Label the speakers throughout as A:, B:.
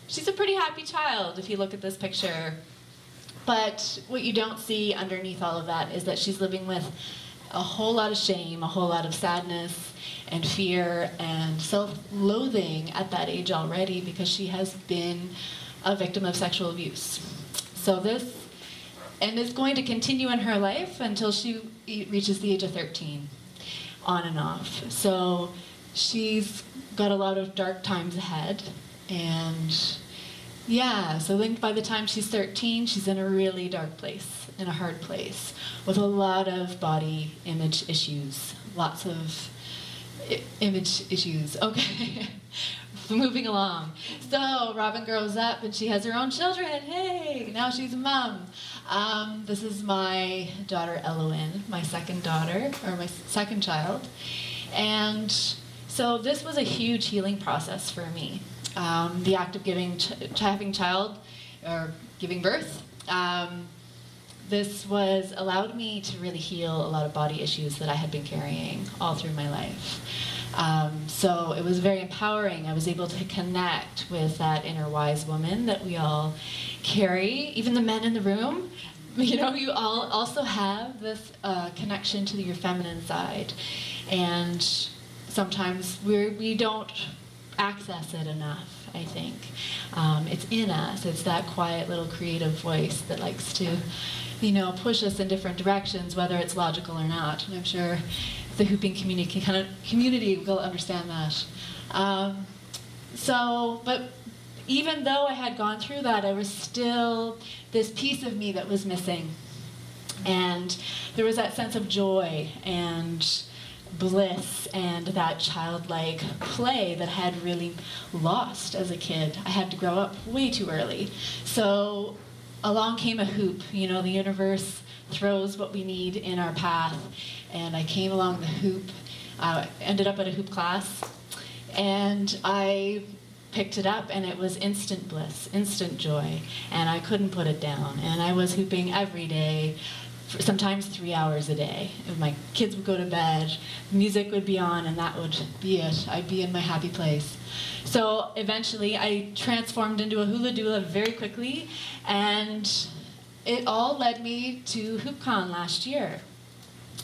A: She's a pretty happy child if you look at this picture. But what you don't see underneath all of that is that she's living with a whole lot of shame, a whole lot of sadness and fear and self-loathing at that age already because she has been a victim of sexual abuse. So this, and it's going to continue in her life until she reaches the age of 13, on and off. So she's got a lot of dark times ahead, and yeah, so then by the time she's 13, she's in a really dark place, in a hard place, with a lot of body image issues, lots of image issues. Okay, moving along. So Robyn grows up and she has her own children. Hey, now she's a mom. This is my daughter Elowen, my second daughter, or my second child. And so this was a huge healing process for me. The act of having child, or giving birth, this allowed me to really heal a lot of body issues that I had been carrying all through my life. So it was very empowering. I was able to connect with that inner wise woman that we all carry, even the men in the room. You know, you all also have this connection to your feminine side. And sometimes we don't access it enough, I think. It's in us. It's that quiet little creative voice that likes to, you know, push us in different directions, whether it's logical or not. And I'm sure the hooping community will understand that. But even though I had gone through that, I was still this piece of me that was missing. And there was that sense of joy and bliss and that childlike play that I had really lost as a kid. I had to grow up way too early. So along came a hoop. You know, the universe throws what we need in our path. And I came along the hoop, ended up at a hoop class, and I picked it up, and it was instant bliss, instant joy, and I couldn't put it down. And I was hooping every day, sometimes 3 hours a day. If my kids would go to bed, music would be on, and that would be it. I'd be in my happy place. So eventually I transformed into a hula doula very quickly, and it all led me to HoopCon last year.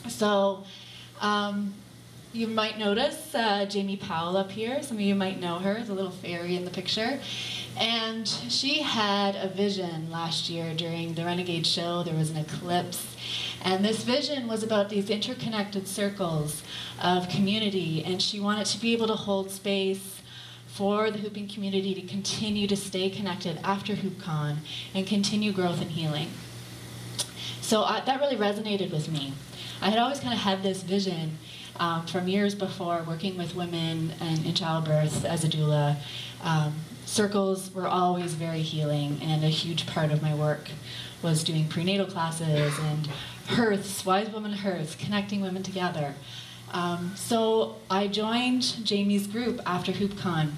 A: So you might notice Jamie Powell up here. Some of you might know her, the little fairy in the picture. And she had a vision last year during the Renegade show. There was an eclipse. And this vision was about these interconnected circles of community. And she wanted to be able to hold space for the hooping community to continue to stay connected after HoopCon and continue growth and healing. So that really resonated with me. I had always kind of had this vision from years before, working with women in childbirth as a doula. Circles were always very healing, and a huge part of my work was doing prenatal classes and hearths, wise woman hearths, connecting women together. So I joined Jamie's group after HoopCon,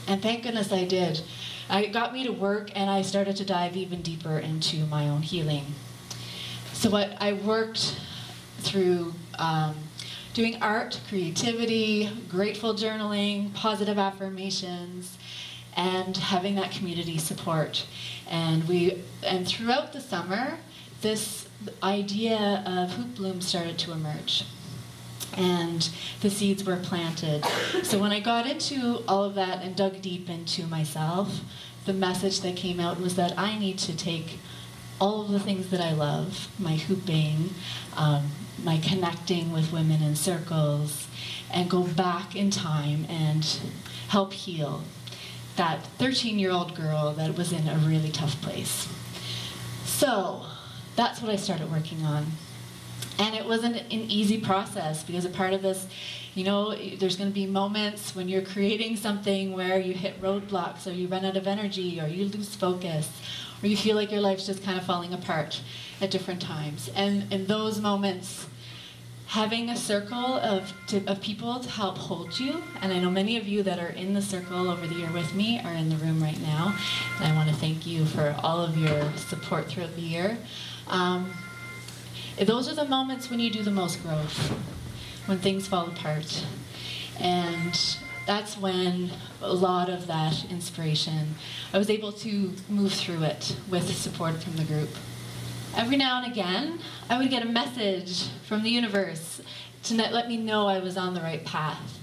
A: and thank goodness I did. It got me to work, and I started to dive even deeper into my own healing. So I worked through doing art, creativity, grateful journaling, positive affirmations, and having that community support. And throughout the summer, this idea of Hoop Bloom started to emerge. And the seeds were planted. So when I got into all of that and dug deep into myself, the message that came out was that I need to take all of the things that I love, my hooping, my connecting with women in circles, and go back in time and help heal that 13-year-old girl that was in a really tough place. So that's what I started working on. And it wasn't an easy process, because a part of this, you know, there's going to be moments when you're creating something where you hit roadblocks, or you run out of energy, or you lose focus, or you feel like your life's just kind of falling apart at different times. And in those moments, having a circle of people to help hold you, and I know many of you that are in the circle over the year with me are in the room right now, and I want to thank you for all of your support throughout the year. those are the moments when you do the most growth, when things fall apart. And that's when a lot of that inspiration, I was able to move through it with support from the group. Every now and again, I would get a message from the universe to let me know I was on the right path.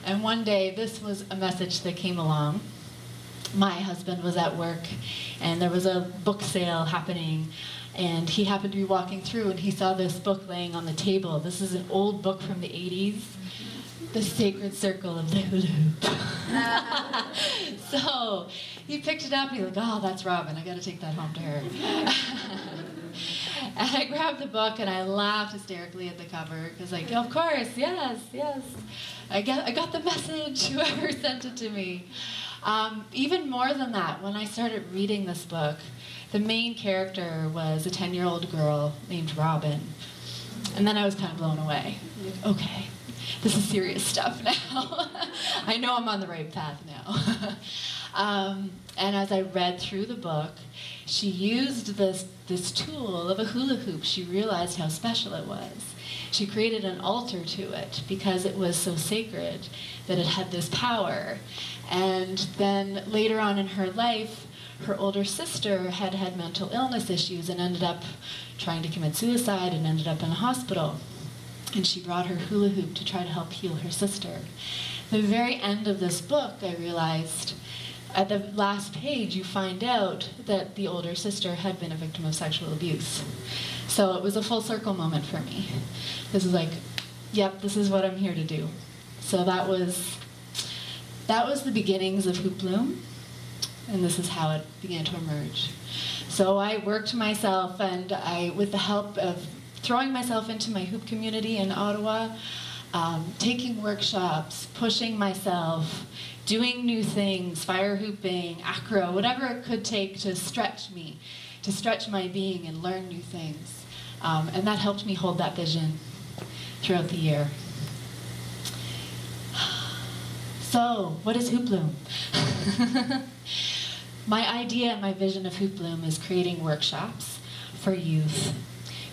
A: And one day, this was a message that came along. My husband was at work, and there was a book sale happening, and he happened to be walking through, and he saw this book laying on the table. This is an old book from the 80s, The Sacred Circle of the Hula Hoop. So he picked it up, and he was like, oh, that's Robyn, I gotta take that home to her. And I grabbed the book, and I laughed hysterically at the cover, because like, of course, yes, yes. I got the message, whoever sent it to me. Even more than that, when I started reading this book, the main character was a 10-year-old girl named Robyn. And then I was kind of blown away. Like, okay, this is serious stuff now. I know I'm on the right path now. And as I read through the book, she used this tool of a hula hoop. She realized how special it was. She created an altar to it because it was so sacred that it had this power. And then later on in her life, her older sister had had mental illness issues and ended up trying to commit suicide and ended up in a hospital. And she brought her hula hoop to try to help heal her sister. The very end of this book, I realized, at the last page, you find out that the older sister had been a victim of sexual abuse. So it was a full circle moment for me. This is like, yep, this is what I'm here to do. So that was the beginnings of Hoop Bloom, and this is how it began to emerge. So I worked myself, and with the help of throwing myself into my hoop community in Ottawa, taking workshops, pushing myself, doing new things, fire hooping, acro, whatever it could take to stretch me, to stretch my being and learn new things. And that helped me hold that vision throughout the year. So, what is Hoop Bloom? My idea and my vision of Hoop Bloom is creating workshops for youth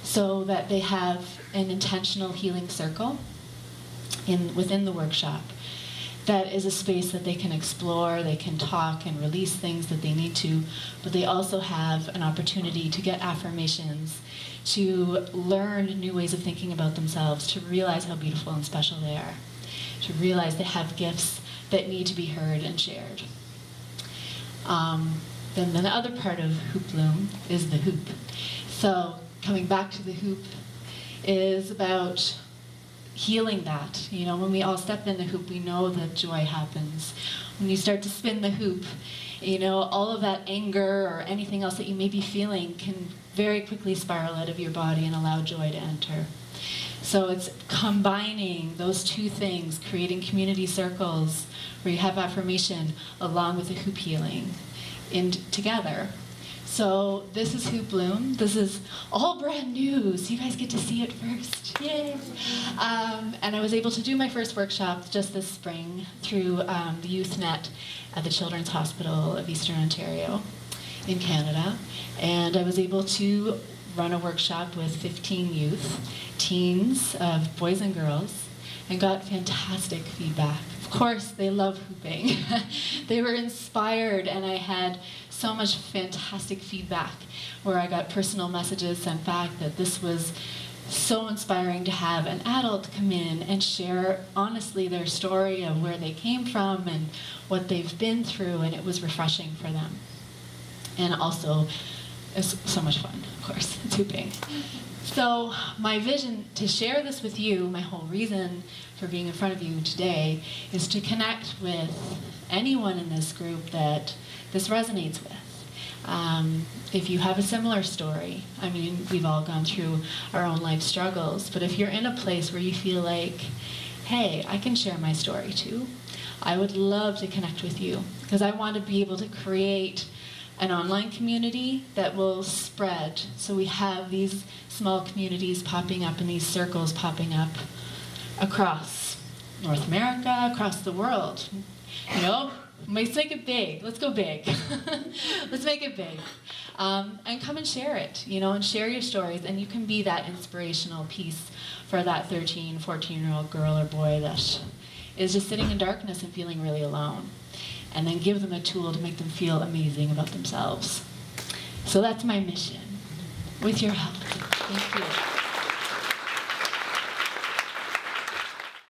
A: so that they have an intentional healing circle within the workshop that is a space that they can explore, they can talk and release things that they need to, but they also have an opportunity to get affirmations, to learn new ways of thinking about themselves, to realize how beautiful and special they are, to realize they have gifts that need to be heard and shared. Then the other part of Hoop Bloom is the hoop. So coming back to the hoop is about healing that. You know, when we all step in the hoop, we know that joy happens. When you start to spin the hoop, you know, all of that anger or anything else that you may be feeling can very quickly spiral out of your body and allow joy to enter. So it's combining those two things, creating community circles where you have affirmation along with the hoop healing together. So this is Hoop Bloom. This is all brand new, so you guys get to see it first. Yay! And I was able to do my first workshop just this spring through the YouthNet at the Children's Hospital of Eastern Ontario in Canada. And I was able to run a workshop with 15 youth, teens of boys and girls, and got fantastic feedback. Of course, they love hooping. They were inspired, and I had so much fantastic feedback where I got personal messages sent back that this was so inspiring to have an adult come in and share honestly their story of where they came from and what they've been through, and it was refreshing for them. And also, it's so much fun, of course, it's hooping. So my vision to share this with you, my whole reason for being in front of you today, is to connect with anyone in this group that this resonates with. If you have a similar story, I mean, we've all gone through our own life struggles, but if you're in a place where you feel like, hey, I can share my story too, I would love to connect with you, because I want to be able to create an online community that will spread. So we have these small communities popping up and these circles popping up across North America, across the world. You know, Let's make it big. Let's go big. Let's make it big. And come and share it, you know, and share your stories. And you can be that inspirational piece for that 13, 14-year-old girl or boy that is just sitting in darkness and feeling really alone. And then give them a tool to make them feel amazing about themselves. So that's my mission, with your help. Thank you.